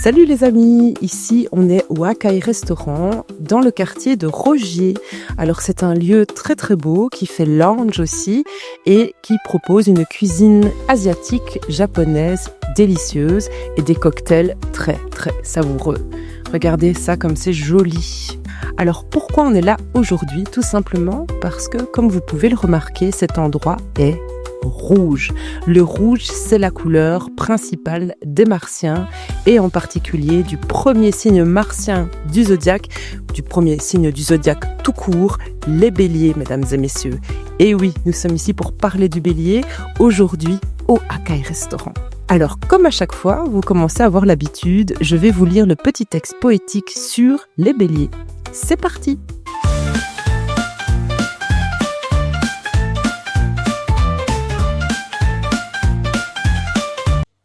Salut les amis, ici on est au Akai Restaurant dans le quartier de Rogier. Alors c'est un lieu très très beau qui fait lounge aussi et qui propose une cuisine asiatique, japonaise, délicieuse et des cocktails très très savoureux. Regardez ça comme c'est joli. Alors pourquoi on est là aujourd'hui? Tout simplement parce que comme vous pouvez le remarquer, cet endroit est rouge. Le rouge, c'est la couleur principale des martiens et en particulier du premier signe martien du zodiaque, du premier signe du zodiaque tout court, les béliers, mesdames et messieurs. Et oui, nous sommes ici pour parler du bélier aujourd'hui au Akai Restaurant. Alors, comme à chaque fois, vous commencez à avoir l'habitude, je vais vous lire le petit texte poétique sur les béliers. C'est parti!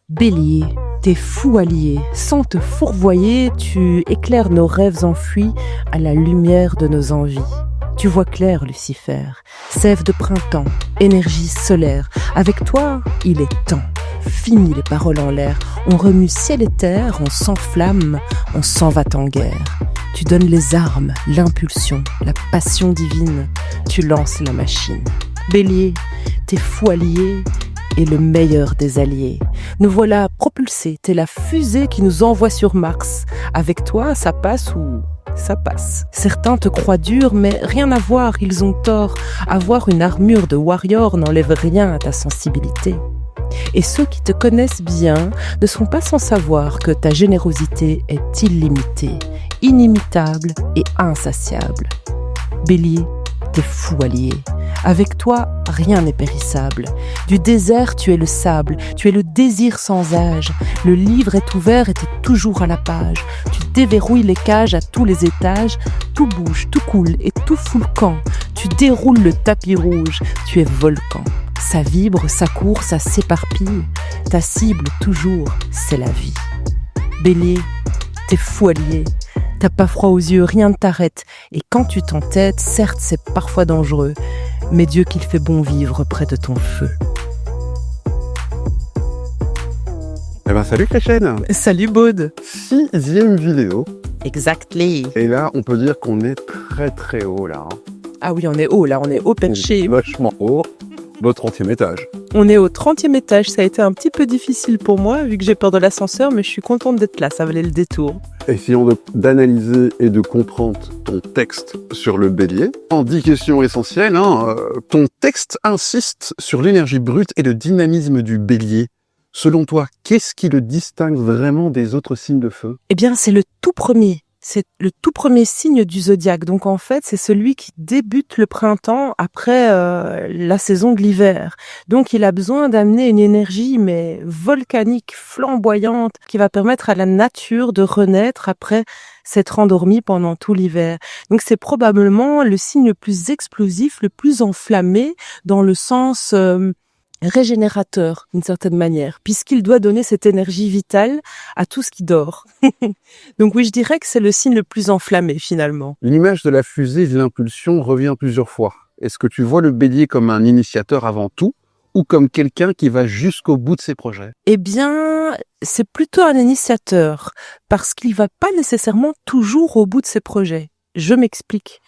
Bélier, t'es fou allié, sans te fourvoyer, tu éclaires nos rêves enfuis à la lumière de nos envies. Tu vois clair, Lucifer, sève de printemps, énergie solaire. Avec toi, il est temps. Fini les paroles en l'air, on remue ciel et terre, on s'enflamme, on s'en va en guerre. Tu donnes les armes, l'impulsion, la passion divine, tu lances la machine. Bélier, t'es fou allié, et le meilleur des alliés. Nous voilà propulsés, t'es la fusée qui nous envoie sur Mars. Avec toi, ça passe ou ça passe. Certains te croient dur, mais rien à voir, ils ont tort. Avoir une armure de warrior n'enlève rien à ta sensibilité. Et ceux qui te connaissent bien ne sont pas sans savoir que ta générosité est illimitée, inimitable et insatiable. Bélier, t'es fou allié. Avec toi, rien n'est périssable. Du désert, tu es le sable, tu es le désir sans âge. Le livre est ouvert et t'es toujours à la page. Tu déverrouilles les cages à tous les étages. Tout bouge, tout coule et tout fout le camp. Tu déroules le tapis rouge, tu es volcan. Ça vibre, ça court, ça s'éparpille. Ta cible, toujours, c'est la vie. Bélier, t'es fou allié. T'as pas froid aux yeux, rien ne t'arrête. Et quand tu t'entêtes, certes c'est parfois dangereux, mais Dieu qu'il fait bon vivre près de ton feu. Eh ben salut Créchen. Salut Baude. 6e vidéo. Exactly. Et là, on peut dire qu'on est très très haut là. Ah oui, on est haut là, on est au perché. Vachement haut. Au 30e étage. On est au 30e étage, ça a été un petit peu difficile pour moi, vu que j'ai peur de l'ascenseur, mais je suis contente d'être là, ça valait le détour. Essayons d'analyser et de comprendre ton texte sur le bélier. En 10 questions essentielles, ton texte insiste sur l'énergie brute et le dynamisme du bélier. Selon toi, qu'est-ce qui le distingue vraiment des autres signes de feu? Eh bien, c'est le tout premier. C'est le tout premier signe du zodiaque. Donc en fait, c'est celui qui débute le printemps après la saison de l'hiver. Donc il a besoin d'amener une énergie mais volcanique, flamboyante, qui va permettre à la nature de renaître après s'être endormie pendant tout l'hiver. Donc c'est probablement le signe le plus explosif, le plus enflammé dans le sens régénérateur d'une certaine manière, puisqu'il doit donner cette énergie vitale à tout ce qui dort. Donc oui, je dirais que c'est le signe le plus enflammé finalement. L'image de la fusée et de l'impulsion revient plusieurs fois. Est-ce que tu vois le bélier comme un initiateur avant tout ou comme quelqu'un qui va jusqu'au bout de ses projets? Eh bien, c'est plutôt un initiateur, parce qu'il va pas nécessairement toujours au bout de ses projets. Je m'explique.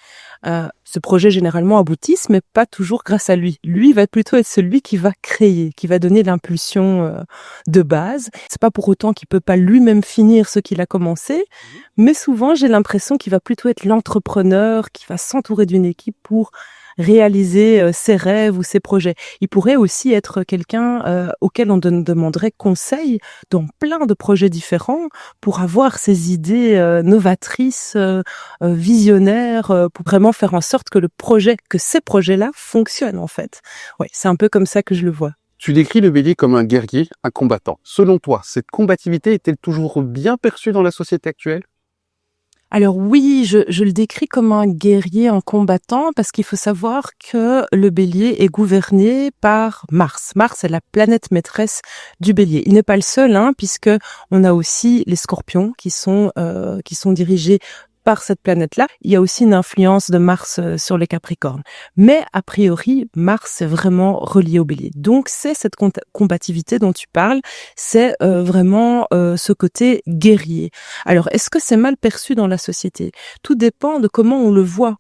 Ce projet généralement aboutisse, mais pas toujours grâce à lui. Lui va plutôt être celui qui va créer, qui va donner l'impulsion de base. C'est pas pour autant qu'il peut pas lui-même finir ce qu'il a commencé, mais souvent j'ai l'impression qu'il va plutôt être l'entrepreneur qui va s'entourer d'une équipe pour réaliser ses rêves ou ses projets. Il pourrait aussi être quelqu'un auquel on demanderait conseil dans plein de projets différents pour avoir ces idées novatrices, visionnaires, pour vraiment faire en sorte que ces projets-là fonctionnent en fait. Ouais, c'est un peu comme ça que je le vois. Tu décris le bélier comme un guerrier, un combattant. Selon toi, cette combativité est-elle toujours bien perçue dans la société actuelle? Alors oui, je le décris comme un guerrier, un combattant, parce qu'il faut savoir que le bélier est gouverné par Mars. Mars est la planète maîtresse du bélier. Il n'est pas le seul, puisque on a aussi les scorpions qui sont dirigés par cette planète-là. Il y a aussi une influence de Mars sur les Capricornes. Mais a priori, Mars est vraiment relié au bélier. Donc c'est cette combativité dont tu parles, c'est vraiment ce côté guerrier. Alors, est-ce que c'est mal perçu dans la société? Tout dépend de comment on le voit.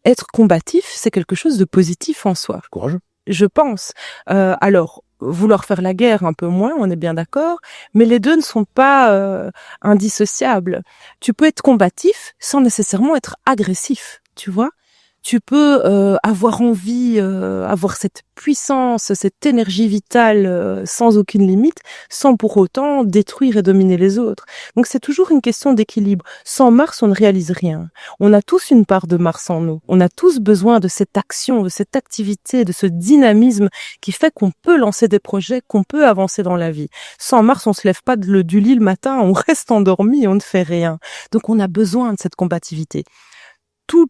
Être combatif, c'est quelque chose de positif en soi. Courageux. Je pense. Alors, vouloir faire la guerre, un peu moins, on est bien d'accord, mais les deux ne sont pas indissociables. Tu peux être combatif sans nécessairement être agressif, tu vois. Tu peux avoir envie, avoir cette puissance, cette énergie vitale sans aucune limite, sans pour autant détruire et dominer les autres. Donc c'est toujours une question d'équilibre. Sans Mars, on ne réalise rien. On a tous une part de Mars en nous. On a tous besoin de cette action, de cette activité, de ce dynamisme qui fait qu'on peut lancer des projets, qu'on peut avancer dans la vie. Sans Mars, on se lève pas du lit le matin, on reste endormi et on ne fait rien. Donc on a besoin de cette combativité.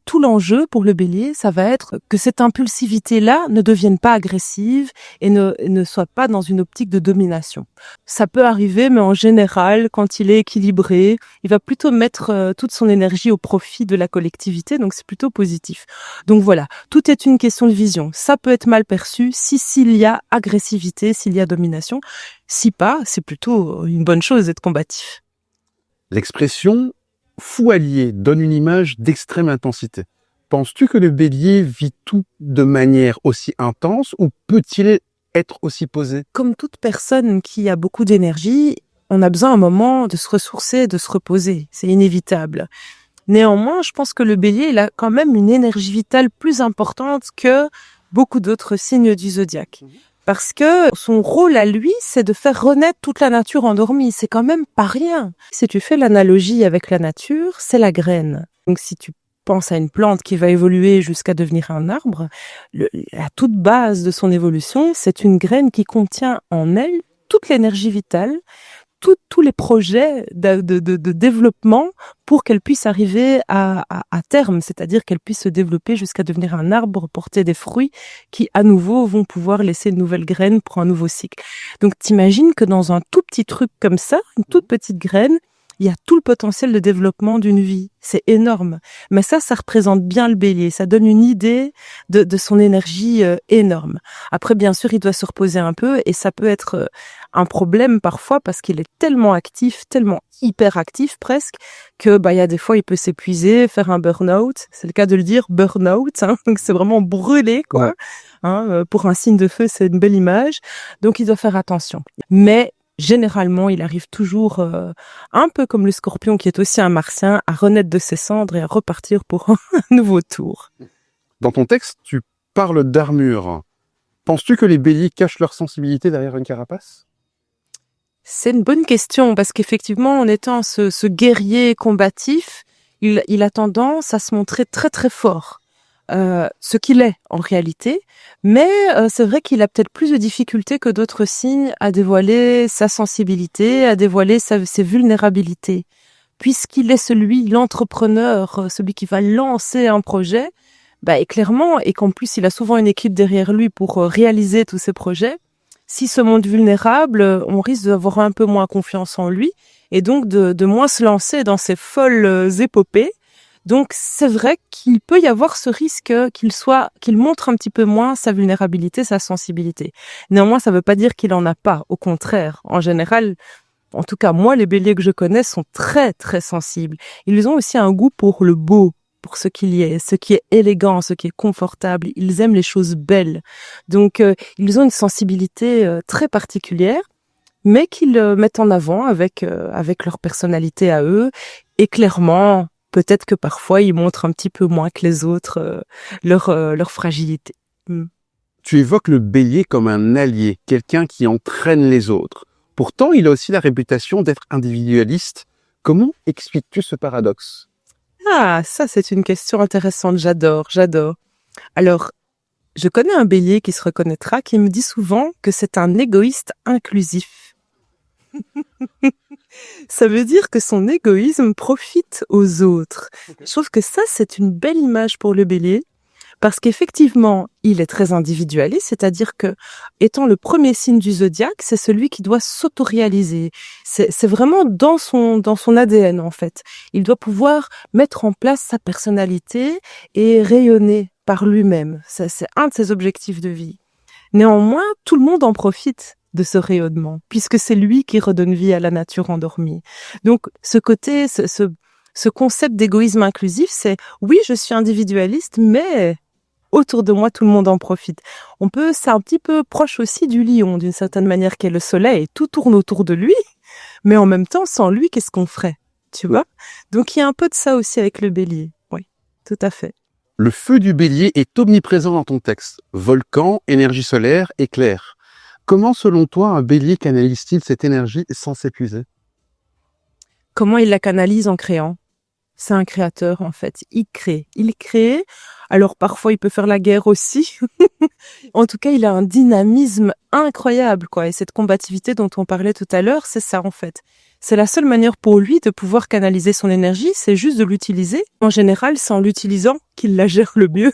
Tout l'enjeu pour le bélier, ça va être que cette impulsivité-là ne devienne pas agressive et ne soit pas dans une optique de domination. Ça peut arriver, mais en général, quand il est équilibré, il va plutôt mettre toute son énergie au profit de la collectivité, donc c'est plutôt positif. Donc voilà, tout est une question de vision. Ça peut être mal perçu s'il y a agressivité, s'il y a domination. Si pas, c'est plutôt une bonne chose d'être combatif. L'expression fou allié donne une image d'extrême intensité. Penses-tu que le bélier vit tout de manière aussi intense ou peut-il être aussi posé? Comme toute personne qui a beaucoup d'énergie, on a besoin à un moment de se ressourcer, de se reposer. C'est inévitable. Néanmoins, je pense que le bélier, il a quand même une énergie vitale plus importante que beaucoup d'autres signes du zodiaque. Parce que son rôle à lui, c'est de faire renaître toute la nature endormie. C'est quand même pas rien. Si tu fais l'analogie avec la nature, c'est la graine. Donc si tu penses à une plante qui va évoluer jusqu'à devenir un arbre, la toute base de son évolution, c'est une graine qui contient en elle toute l'énergie vitale, tous les projets de développement pour qu'elle puisse arriver à terme, c'est-à-dire qu'elle puisse se développer jusqu'à devenir un arbre, porter des fruits qui, à nouveau, vont pouvoir laisser une nouvelle graine pour un nouveau cycle. Donc, t'imagines que dans un tout petit truc comme ça, une toute petite graine, il y a tout le potentiel de développement d'une vie. C'est énorme. Mais ça représente bien le bélier. Ça donne une idée de son énergie énorme. Après, bien sûr, il doit se reposer un peu et ça peut être un problème parfois parce qu'il est tellement actif, tellement hyper actif presque, que il y a des fois, il peut s'épuiser, faire un burn-out. C'est le cas de le dire, burn-out. Donc, c'est vraiment brûlé, quoi. Ouais. Pour un signe de feu, c'est une belle image. Donc, il doit faire attention. Mais généralement, il arrive toujours, un peu comme le scorpion qui est aussi un martien, à renaître de ses cendres et à repartir pour un nouveau tour. Dans ton texte, tu parles d'armure. Penses-tu que les béliers cachent leur sensibilité derrière une carapace? C'est une bonne question, parce qu'effectivement, en étant ce guerrier combatif, il a tendance à se montrer très très fort. Ce qu'il est en réalité, mais c'est vrai qu'il a peut-être plus de difficultés que d'autres signes à dévoiler sa sensibilité, à dévoiler ses vulnérabilités, puisqu'il est l'entrepreneur, celui qui va lancer un projet, et clairement, et qu'en plus il a souvent une équipe derrière lui pour réaliser tous ces projets. S'il se montre vulnérable, on risque d'avoir un peu moins confiance en lui, et donc de moins se lancer dans ces folles épopées. Donc, c'est vrai qu'il peut y avoir ce risque qu'il montre un petit peu moins sa vulnérabilité, sa sensibilité. Néanmoins, ça ne veut pas dire qu'il en a pas. Au contraire, en général, en tout cas, moi, les béliers que je connais sont très, très sensibles. Ils ont aussi un goût pour le beau, pour ce qu'il y est, ce qui est élégant, ce qui est confortable. Ils aiment les choses belles. Donc, ils ont une sensibilité très particulière, mais qu'ils mettent en avant avec leur personnalité à eux. Et clairement, peut-être que parfois, ils montrent un petit peu moins que les autres leur fragilité. Tu évoques le bélier comme un allié, quelqu'un qui entraîne les autres. Pourtant, il a aussi la réputation d'être individualiste. Comment expliques-tu ce paradoxe? Ah, ça, c'est une question intéressante. J'adore. Alors, je connais un bélier qui se reconnaîtra, qui me dit souvent que c'est un égoïste inclusif. Ça veut dire que son égoïsme profite aux autres. Ok. Je trouve que ça, c'est une belle image pour le bélier, parce qu'effectivement, il est très individualiste, c'est-à-dire que, étant le premier signe du zodiaque, c'est celui qui doit s'autoréaliser. C'est vraiment dans son ADN, en fait. Il doit pouvoir mettre en place sa personnalité et rayonner par lui-même. C'est un de ses objectifs de vie. Néanmoins, tout le monde en profite de ce rayonnement, puisque c'est lui qui redonne vie à la nature endormie. Donc, ce côté, ce concept d'égoïsme inclusif, c'est oui, je suis individualiste, mais autour de moi, tout le monde en profite. C'est un petit peu proche aussi du lion, d'une certaine manière, qui est le soleil. Tout tourne autour de lui, mais en même temps, sans lui, qu'est-ce qu'on ferait? Tu vois? Donc, il y a un peu de ça aussi avec le bélier. Oui, tout à fait. Le feu du bélier est omniprésent dans ton texte. Volcan, énergie solaire, éclair. Comment, selon toi, un bélier canalise-t-il cette énergie sans s'épuiser? Comment il la canalise en créant? C'est un créateur, en fait. Il crée. Alors, parfois, il peut faire la guerre aussi. En tout cas, il a un dynamisme incroyable, quoi. Et cette combativité dont on parlait tout à l'heure, c'est ça, en fait. C'est la seule manière pour lui de pouvoir canaliser son énergie, c'est juste de l'utiliser. En général, c'est en l'utilisant qu'il la gère le mieux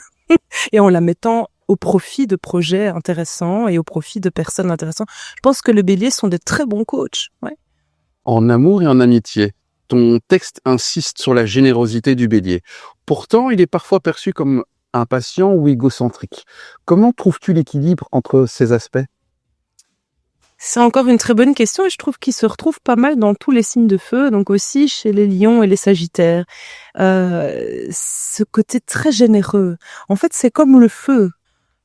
et en la mettant au profit de projets intéressants et au profit de personnes intéressantes. Je pense que les béliers sont de très bons coachs. Ouais. En amour et en amitié, ton texte insiste sur la générosité du bélier. Pourtant, il est parfois perçu comme impatient ou égocentrique. Comment trouves-tu l'équilibre entre ces aspects? C'est encore une très bonne question et je trouve qu'il se retrouve pas mal dans tous les signes de feu, donc aussi chez les lions et les sagittaires. Ce côté très généreux. En fait, c'est comme le feu.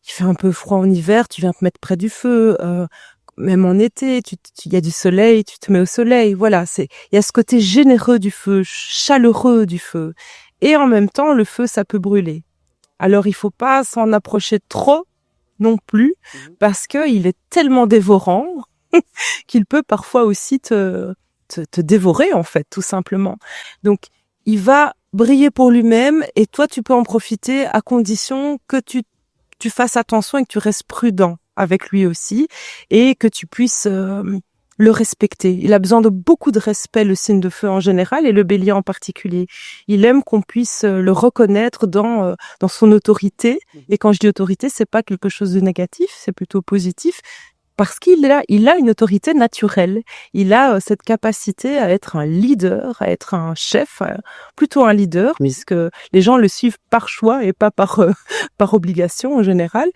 Il fait un peu froid en hiver, tu viens te mettre près du feu. Même en été, il y a du soleil, tu te mets au soleil. Voilà, il y a ce côté généreux du feu, chaleureux du feu. Et en même temps, le feu, ça peut brûler. Alors, il faut pas s'en approcher trop non plus, parce que il est tellement dévorant qu'il peut parfois aussi te dévorer, en fait, tout simplement. Donc, il va briller pour lui-même et toi, tu peux en profiter à condition que tu fasses attention et que tu restes prudent avec lui aussi et que tu puisses le respecter. Il a besoin de beaucoup de respect, le signe de feu en général et le bélier en particulier. Il aime qu'on puisse le reconnaître dans son autorité. Et quand je dis autorité, c'est pas quelque chose de négatif, c'est plutôt positif. Parce il a une autorité naturelle. Il a cette capacité à être un leader, à être un chef, plutôt un leader, puisque les gens le suivent par choix et pas par obligation en général.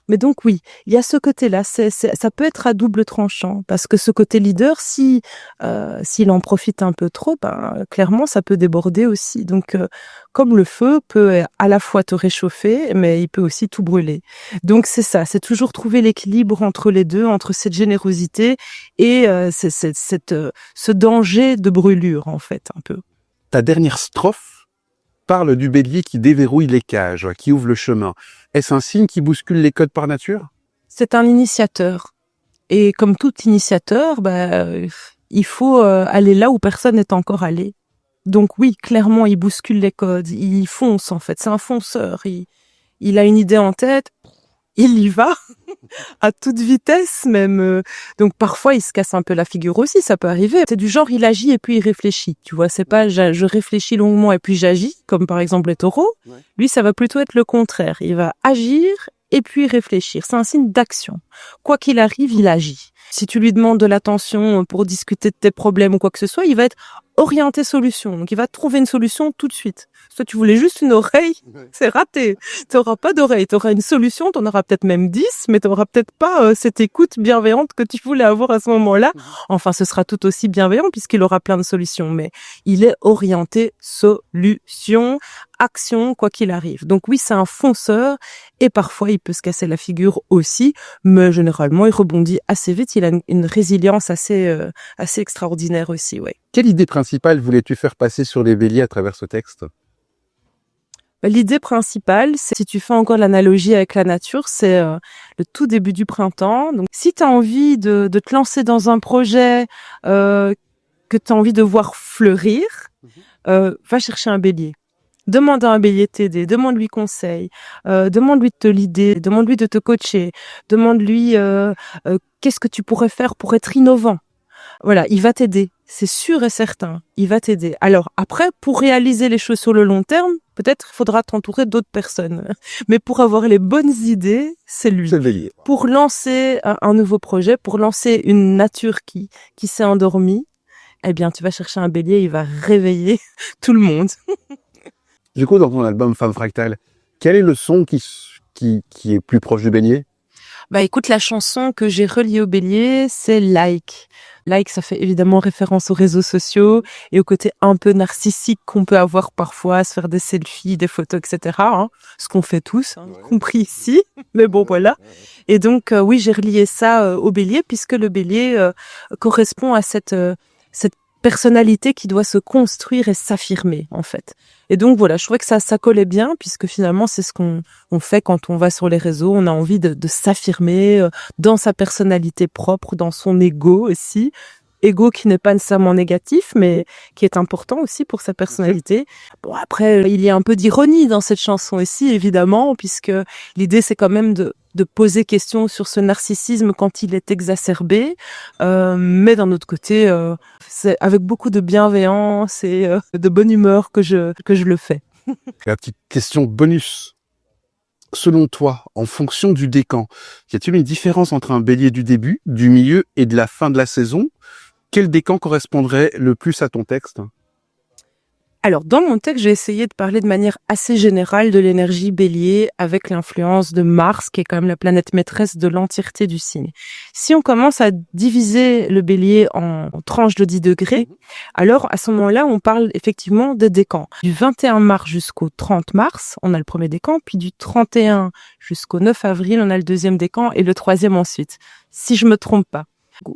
Mais donc oui, il y a ce côté-là. Ça peut être à double tranchant, parce que ce côté leader, s'il en profite un peu trop, clairement, ça peut déborder aussi. Donc, comme le feu peut à la fois te réchauffer, mais il peut aussi tout brûler. Donc c'est ça, c'est toujours trouver l'équilibre entre les deux, entre cette générosité et ce danger de brûlure, en fait, un peu. Ta dernière strophe parle du bélier qui déverrouille les cages, qui ouvre le chemin. Est-ce un signe qui bouscule les codes par nature? C'est un initiateur. Et comme tout initiateur, il faut aller là où personne n'est encore allé. Donc oui, clairement, il bouscule les codes. Il fonce, en fait. C'est un fonceur. Il a une idée en tête. Il y va à toute vitesse même. Donc parfois, il se casse un peu la figure aussi, ça peut arriver. C'est du genre, il agit et puis il réfléchit. Tu vois, c'est pas je réfléchis longuement et puis j'agis, comme par exemple les taureaux. Ouais. Lui, ça va plutôt être le contraire. Il va agir et puis réfléchir. C'est un signe d'action. Quoi qu'il arrive, il agit. Si tu lui demandes de l'attention pour discuter de tes problèmes ou quoi que ce soit, il va être orienté solution. Donc, il va trouver une solution tout de suite. Soit tu voulais juste une oreille, c'est raté. Tu n'auras pas d'oreille. Tu auras une solution, tu en auras peut-être même 10, mais tu n'auras peut-être pas cette écoute bienveillante que tu voulais avoir à ce moment-là. Enfin, ce sera tout aussi bienveillant puisqu'il aura plein de solutions. Mais il est orienté solution, action, quoi qu'il arrive. Donc oui, c'est un fonceur et parfois, il peut se casser la figure aussi, mais généralement, il rebondit assez vite. Il a une résilience assez extraordinaire aussi, ouais. Quelle idée principale voulais-tu faire passer sur les béliers à travers ce texte? L'idée principale, c'est, si tu fais encore l'analogie avec la nature, c'est le tout début du printemps. Donc, si tu as envie de te lancer dans un projet que tu as envie de voir fleurir, va chercher un bélier. Demande à un bélier de t'aider, demande-lui conseil, demande-lui de te l'idée, demande-lui de te coacher, demande-lui qu'est-ce que tu pourrais faire pour être innovant. Voilà, il va t'aider. c'est sûr et certain, il va t'aider. Alors après, pour réaliser les choses sur le long terme, peut-être il faudra t'entourer d'autres personnes. Mais pour avoir les bonnes idées, c'est lui. C'est le bélier. Pour lancer un nouveau projet, pour lancer une nature qui s'est endormie, eh bien, tu vas chercher un bélier, il va réveiller tout le monde. Du coup, dans ton album Femme Fractale, quel est le son qui est plus proche du bélier? Bah écoute, la chanson que j'ai reliée au bélier, c'est Like. Like, ça fait évidemment référence aux réseaux sociaux et au côté un peu narcissique qu'on peut avoir parfois, à se faire des selfies, des photos, etc. Hein, ce qu'on fait tous, compris ici. Mais bon, voilà. Et donc, oui, j'ai relié ça au bélier puisque le bélier correspond à cette personnalité qui doit se construire et s'affirmer, en fait. Et donc, voilà, je trouvais que ça collait bien, puisque finalement, c'est ce qu'on fait quand on va sur les réseaux. On a envie de s'affirmer dans sa personnalité propre, dans son ego aussi. Ego qui n'est pas nécessairement négatif, mais qui est important aussi pour sa personnalité. Bon, après, il y a un peu d'ironie dans cette chanson aussi, évidemment, puisque l'idée, c'est quand même de poser question sur ce narcissisme quand il est exacerbé, mais d'un autre côté, c'est avec beaucoup de bienveillance et de bonne humeur que je le fais. La petite question bonus. Selon toi, en fonction du décan, y a-t-il une différence entre un bélier du début, du milieu et de la fin de la saison? Quel décan correspondrait le plus à ton texte? Alors, dans mon texte, j'ai essayé de parler de manière assez générale de l'énergie bélier avec l'influence de Mars, qui est quand même la planète maîtresse de l'entièreté du signe. Si on commence à diviser le bélier en tranches de 10 degrés, alors à ce moment-là, on parle effectivement des décans. Du 21 mars jusqu'au 30 mars, on a le premier décan, puis du 31 jusqu'au 9 avril, on a le deuxième décan et le troisième ensuite, si je me trompe pas.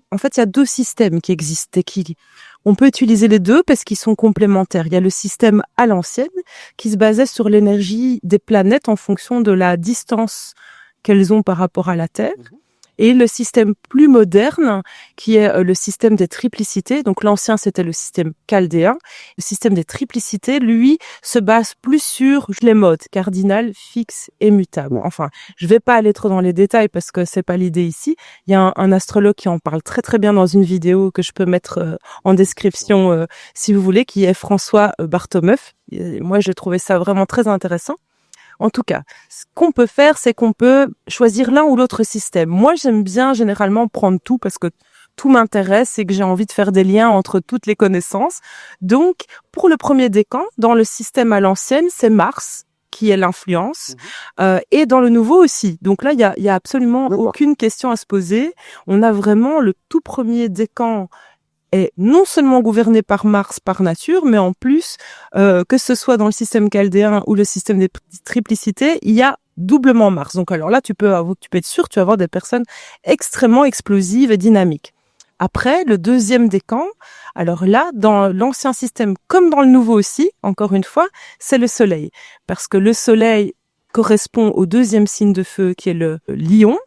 En fait, il y a deux systèmes qui existent et on peut utiliser les deux parce qu'ils sont complémentaires. Il y a le système à l'ancienne qui se basait sur l'énergie des planètes en fonction de la distance qu'elles ont par rapport à la Terre. Et le système plus moderne, qui est le système des triplicités. Donc l'ancien, c'était le système chaldéen. Le système des triplicités, lui, se base plus sur les modes cardinal, fixe et mutable. Enfin, je vais pas aller trop dans les détails parce que c'est pas l'idée ici. Il y a un astrologue qui en parle très très bien dans une vidéo que je peux mettre en description si vous voulez, qui est François Bartomeuf. Et moi, j'ai trouvé ça vraiment très intéressant. En tout cas, ce qu'on peut faire, c'est qu'on peut choisir l'un ou l'autre système. Moi, j'aime bien généralement prendre tout parce que tout m'intéresse et que j'ai envie de faire des liens entre toutes les connaissances. Donc, pour le premier décan, dans le système à l'ancienne, c'est Mars qui est l'influence, et dans le nouveau aussi. Donc là, il y a absolument aucune question à se poser. On a vraiment le tout premier décan est non seulement gouverné par Mars par nature, mais en plus, que ce soit dans le système chaldéen ou le système des triplicités, il y a doublement Mars. Donc alors là, tu peux être sûr, tu vas avoir des personnes extrêmement explosives et dynamiques. Après, le deuxième décan, alors là, dans l'ancien système, comme dans le nouveau aussi, encore une fois, c'est le Soleil. Parce que le Soleil correspond au deuxième signe de feu qui est le Lion.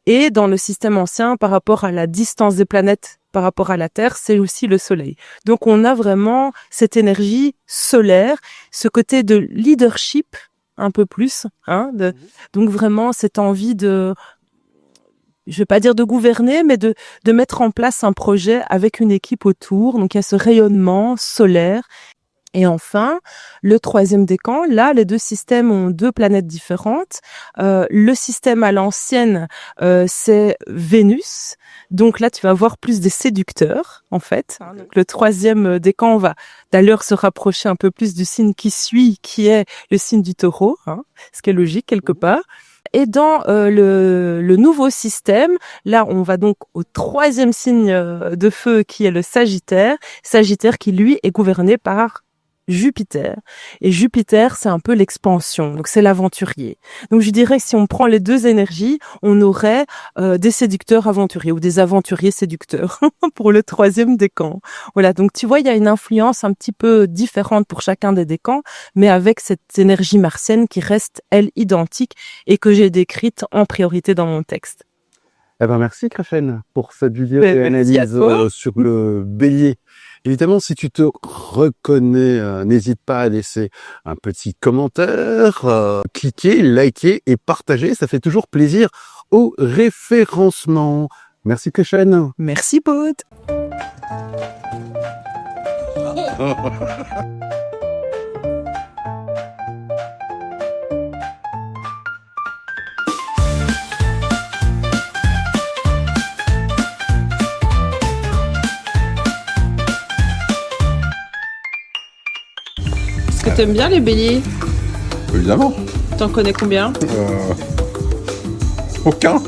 Et dans le système ancien, par rapport à la distance des planètes par rapport à la Terre, c'est aussi le Soleil. Donc on a vraiment cette énergie solaire, ce côté de leadership un peu plus, donc vraiment cette envie de, je vais pas dire de gouverner, mais de mettre en place un projet avec une équipe autour. Donc il y a ce rayonnement solaire. Et enfin, le troisième décan, là, les deux systèmes ont deux planètes différentes. Le système à l'ancienne, c'est Vénus. Donc là, tu vas avoir plus des séducteurs, en fait. Donc le troisième décan va d'ailleurs se rapprocher un peu plus du signe qui suit, qui est le signe du Taureau, ce qui est logique quelque part. Et dans le nouveau système, là, on va donc au troisième signe de feu qui est le Sagittaire. Sagittaire qui, lui, est gouverné par Jupiter. Et Jupiter, c'est un peu l'expansion, donc c'est l'aventurier. Donc je dirais que si on prend les deux énergies, on aurait des séducteurs aventuriers ou des aventuriers séducteurs pour le troisième décan. Voilà, donc tu vois, il y a une influence un petit peu différente pour chacun des décans, mais avec cette énergie martienne qui reste, elle, identique et que j'ai décrite en priorité dans mon texte. Eh ben merci Krachen pour cette vidéo et analyse sur le bélier. Évidemment, si tu te reconnais, n'hésite pas à laisser un petit commentaire, cliquer, liker et partager. Ça fait toujours plaisir au référencement. Merci Krachen. Merci Maud. Est-ce que t'aimes bien les béliers? Évidemment. T'en connais combien? Aucun.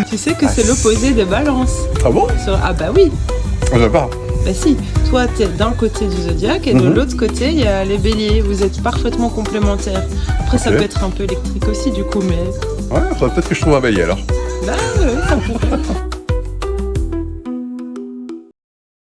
Tu sais que c'est l'opposé des balances. Ah bon? Ah bah oui. Je sais pas. Bah si, toi t'es d'un côté du zodiaque et de l'autre côté il y a les béliers. Vous êtes parfaitement complémentaires. Après ça Ok. peut être un peu électrique aussi du coup, mais Ouais, faudrait peut-être que je trouve un bélier alors. bah ouais, ça pourrait.